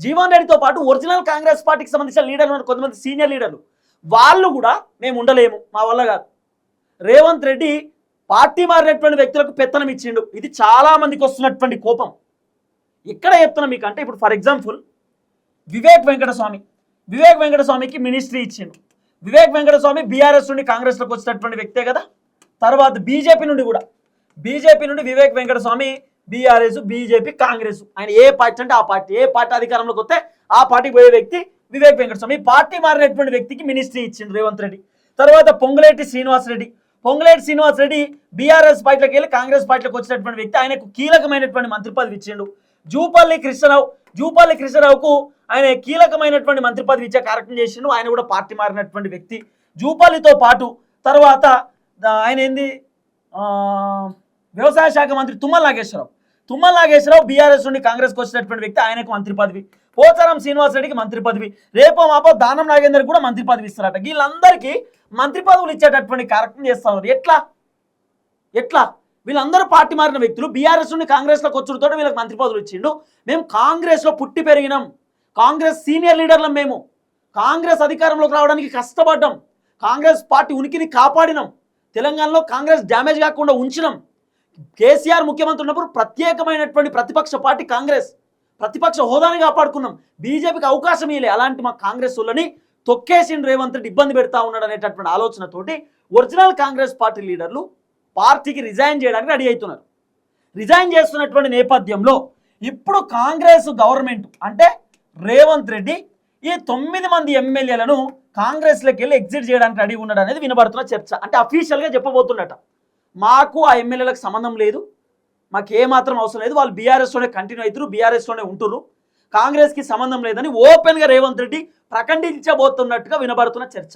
జీవన్ రెడ్డితో పాటు ఒరిజినల్ కాంగ్రెస్ పార్టీకి సంబంధించిన లీడర్లు ఉన్నారు, కొంతమంది సీనియర్ లీడర్లు. వాళ్ళు కూడా మేము ఉండలేము, మా వల్ల కాదు. రేవంత్ రెడ్డి పార్టీ మారినటువంటి వ్యక్తులకు పెత్తనం ఇచ్చిండు. ఇది చాలా మందికి వస్తున్నటువంటి కోపం. ఇక్కడ చెప్తున్నా మీకు, అంటే ఇప్పుడు ఫర్ ఎగ్జాంపుల్ వివేక్ వెంకటస్వామికి మినిస్ట్రీ ఇచ్చిండు. వివేక్ వెంకటస్వామి బీఆర్ఎస్ నుండి కాంగ్రెస్లోకి వచ్చినటువంటి వ్యక్తే కదా. తర్వాత బీజేపీ నుండి వివేక్ వెంకటస్వామి బీఆర్ఎస్, బీజేపీ, కాంగ్రెస్, ఆయన ఏ పార్టీ అంటే ఆ పార్టీ, ఏ పార్టీ అధికారంలోకి వస్తే ఆ పార్టీకి పోయే వ్యక్తి వివేక్ వెంకటస్వామి. పార్టీ మారినటువంటి వ్యక్తికి మినిస్ట్రీ ఇచ్చిండు రేవంత్ రెడ్డి. తర్వాత పొంగులేటి శ్రీనివాసరెడ్డి బీఆర్ఎస్ పార్టీలోకి వెళ్ళి కాంగ్రెస్ పార్టీలోకి వచ్చినటువంటి వ్యక్తి, ఆయనకు కీలకమైనటువంటి మంత్రి పదవి ఇచ్చిండు. జూపల్లి కృష్ణరావుకు ఆయన కీలకమైనటువంటి మంత్రి పదవి ఇచ్చే కార్యక్రమం చేసిండు. ఆయన కూడా పార్టీ మారినటువంటి వ్యక్తి. జూపల్లితో పాటు తర్వాత ఆయన వ్యవసాయ శాఖ మంత్రి తుమ్మల నాగేశ్వరరావు బీఆర్ఎస్ నుండి కాంగ్రెస్కి వచ్చినటువంటి వ్యక్తి, ఆయనకు మంత్రి పదవి. పోచారం శ్రీనివాసరెడ్డికి మంత్రి పదవి. రేపో మాపో దానం నాగేందర్కి కూడా మంత్రి పదవి ఇస్తారట. వీళ్ళందరికీ మంత్రి పదవులు ఇచ్చేటటువంటి కార్యక్రమం చేస్తున్నారు. ఎట్లా వీళ్ళందరూ పార్టీ మారిన వ్యక్తులు బీఆర్ఎస్ నుండి కాంగ్రెస్లోకి వచ్చుడుతో వీళ్ళకి మంత్రి పదవులు ఇచ్చిండు. మేము కాంగ్రెస్లో పుట్టి పెరిగినాం, కాంగ్రెస్ సీనియర్ లీడర్లం, మేము కాంగ్రెస్ అధికారంలోకి రావడానికి కష్టపడ్డాం, కాంగ్రెస్ పార్టీ ఉనికిని కాపాడినాం, తెలంగాణలో కాంగ్రెస్ డ్యామేజ్ కాకుండా ఉంచినాం. కేసీఆర్ ముఖ్యమంత్రి ఉన్నప్పుడు ప్రత్యేకమైనటువంటి ప్రతిపక్ష పార్టీ కాంగ్రెస్, ప్రతిపక్ష హోదాని కాపాడుకున్నాం, బీజేపీకి అవకాశం ఇవ్వలే. అలాంటి మా కాంగ్రెస్ వాళ్ళని తొక్కేసిన రేవంత్ రెడ్డి ఇబ్బంది పెడతా ఉన్నాడు అనేటటువంటి ఆలోచనతోటి ఒరిజినల్ కాంగ్రెస్ పార్టీ లీడర్లు పార్టీకి రిజైన్ చేయడానికి రెడీ అవుతున్నారు. రిజైన్ చేస్తున్నటువంటి నేపథ్యంలో ఇప్పుడు కాంగ్రెస్ గవర్నమెంట్ అంటే రేవంత్ రెడ్డి ఈ 9 మంది ఎమ్మెల్యేలను కాంగ్రెస్లోకి వెళ్ళి ఎగ్జిట్ చేయడానికి రెడీ ఉన్నాడు అనేది వినబడుతున్న చర్చ. అంటే అఫీషియల్గా చెప్పబోతున్నట, మాకు ఆ ఎమ్మెల్యేలకు సంబంధం లేదు, మాకు ఏమాత్రం అవసరం లేదు, వాళ్ళు బీఆర్ఎస్తోనే కంటిన్యూ అవుతారు, బీఆర్ఎస్తోనే ఉంటున్నారు, కాంగ్రెస్కి సంబంధం లేదని ఓపెన్గా రేవంత్ రెడ్డి ప్రకటించబోతున్నట్టుగా వినబడుతున్న చర్చ.